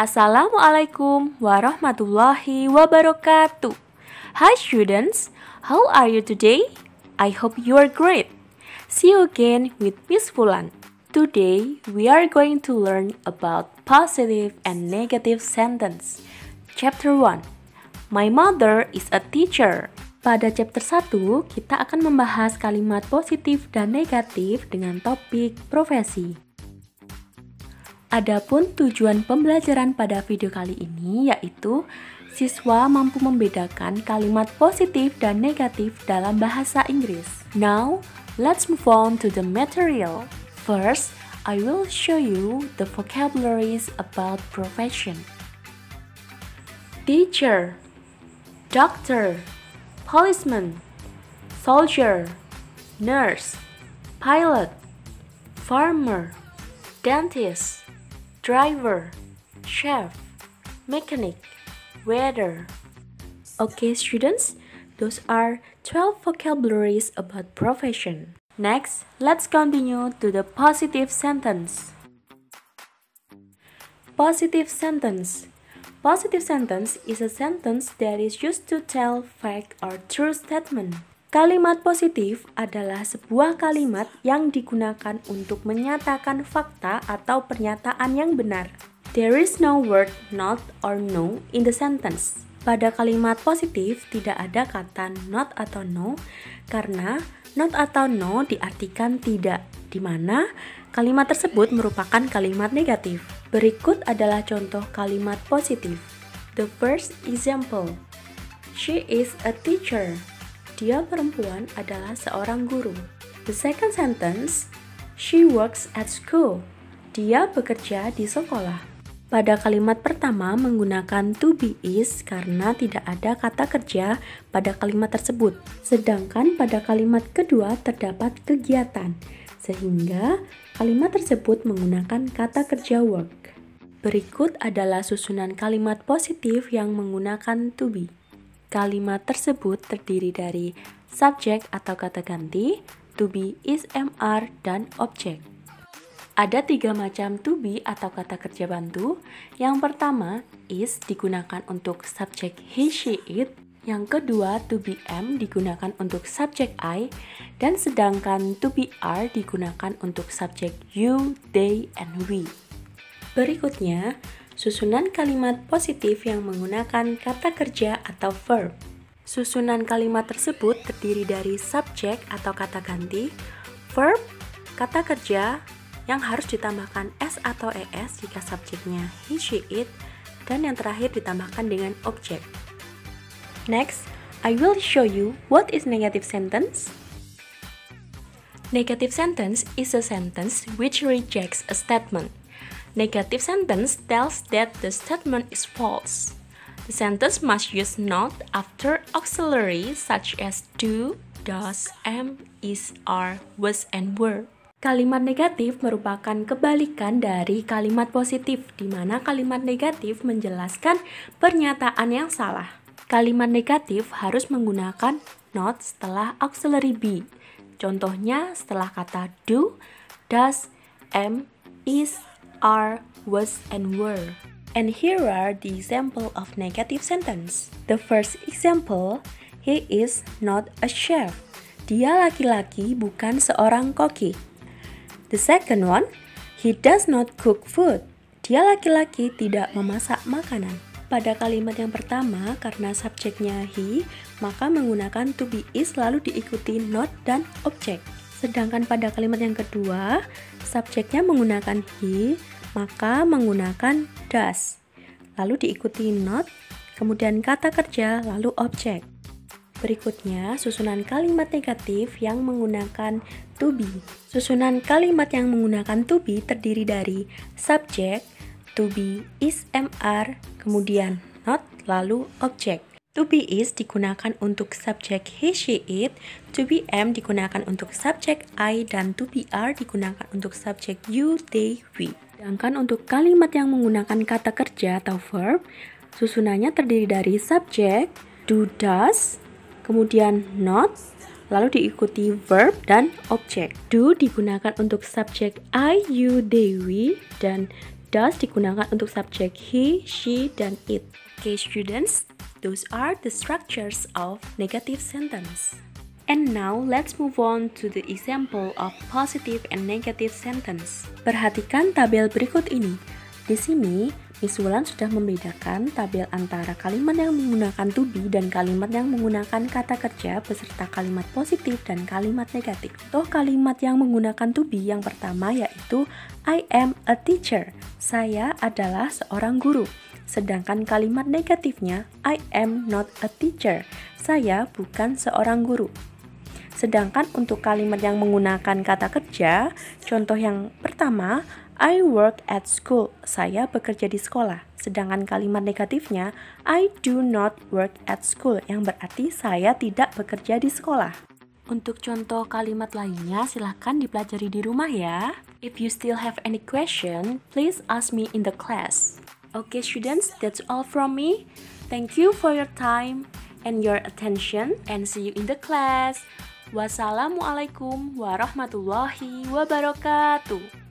Assalamualaikum warahmatullahi wabarakatuh. Hi students, how are you today? I hope you are great. See you again with Miss Fulan. Today we are going to learn about positive and negative sentence. Chapter 1. My mother is a teacher. Pada chapter 1, kita akan membahas kalimat positif dan negatif dengan topik profesi. Adapun tujuan pembelajaran pada video kali ini yaitu siswa mampu membedakan kalimat positif dan negatif dalam bahasa Inggris. Now, let's move on to the material. First, I will show you the vocabularies about profession. Teacher, doctor, policeman, soldier, nurse, pilot, farmer, dentist, driver, chef, mechanic, waiter. Okay students, those are 12 vocabularies about profession. Next, let's continue to the positive sentence. Positive sentence. Positive sentence is a sentence that is used to tell fact or true statement. Kalimat positif adalah sebuah kalimat yang digunakan untuk menyatakan fakta atau pernyataan yang benar. There is no word not or no in the sentence. Pada kalimat positif tidak ada kata not atau no karena not atau no diartikan tidak, di mana kalimat tersebut merupakan kalimat negatif. Berikut adalah contoh kalimat positif. The first example. She is a teacher. Dia perempuan adalah seorang guru. The second sentence. She works at school. Dia bekerja di sekolah. Pada kalimat pertama menggunakan to be is karena tidak ada kata kerja pada kalimat tersebut. Sedangkan pada kalimat kedua terdapat kegiatan, sehingga kalimat tersebut menggunakan kata kerja work. Berikut adalah susunan kalimat positif yang menggunakan to be. Kalimat tersebut terdiri dari subjek atau kata ganti, to be, is, mr, dan objek. Ada 3 macam to be atau kata kerja bantu. Yang pertama, is digunakan untuk subjek he, she, it. Yang kedua, to be am digunakan untuk subjek I. Dan sedangkan to be are digunakan untuk subjek you, they, and we. Berikutnya, susunan kalimat positif yang menggunakan kata kerja atau verb. Susunan kalimat tersebut terdiri dari subjek atau kata ganti, verb, kata kerja, yang harus ditambahkan s atau es jika subjeknya he, she, it, dan yang terakhir ditambahkan dengan objek. Next, I will show you what is negative sentence. Negative sentence is a sentence which rejects a statement. Negative sentence tells that the statement is false. The sentence must use not after auxiliary such as do, does, am, is, are, was, and were. Kalimat negatif merupakan kebalikan dari kalimat positif, di mana kalimat negatif menjelaskan pernyataan yang salah. Kalimat negatif harus menggunakan not setelah auxiliary be. Contohnya setelah kata do, does, am, is, are, was, and were. And here are the example of negative sentence. The first example, he is not a chef. Dia laki-laki bukan seorang koki. The second one, he does not cook food. Dia laki-laki tidak memasak makanan. Pada kalimat yang pertama, karena subjeknya he, maka menggunakan to be is lalu diikuti not dan objek. Sedangkan pada kalimat yang kedua, subjeknya menggunakan he, maka menggunakan does. Lalu diikuti not, kemudian kata kerja, lalu objek. Berikutnya, susunan kalimat negatif yang menggunakan to be. Susunan kalimat yang menggunakan to be terdiri dari subjek, to be, is, mr, kemudian not, lalu objek. To be is digunakan untuk subjek he, she, it, to be am digunakan untuk subjek I, dan to be are digunakan untuk subjek you, they, we. Sedangkan untuk kalimat yang menggunakan kata kerja atau verb, susunannya terdiri dari subjek, do, does, kemudian not, lalu diikuti verb dan objek. Do digunakan untuk subjek I, you, they, we, dan Does digunakan untuk subjek he, she, dan it. Okay, students, those are the structures of negative sentence. And now, let's move on to the example of positive and negative sentence. Perhatikan tabel berikut ini. Di sini, Miss Wulan sudah membedakan tabel antara kalimat yang menggunakan to be dan kalimat yang menggunakan kata kerja beserta kalimat positif dan kalimat negatif. Contoh kalimat yang menggunakan to be yang pertama yaitu I am a teacher. Saya adalah seorang guru. Sedangkan kalimat negatifnya I am not a teacher. Saya bukan seorang guru. Sedangkan untuk kalimat yang menggunakan kata kerja, contoh yang pertama, I work at school. Saya bekerja di sekolah. Sedangkan kalimat negatifnya, I do not work at school, yang berarti saya tidak bekerja di sekolah. Untuk contoh kalimat lainnya, silahkan dipelajari di rumah ya. If you still have any question, please ask me in the class. Okay students, that's all from me. Thank you for your time and your attention, and see you in the class. Wassalamualaikum warahmatullahi wabarakatuh.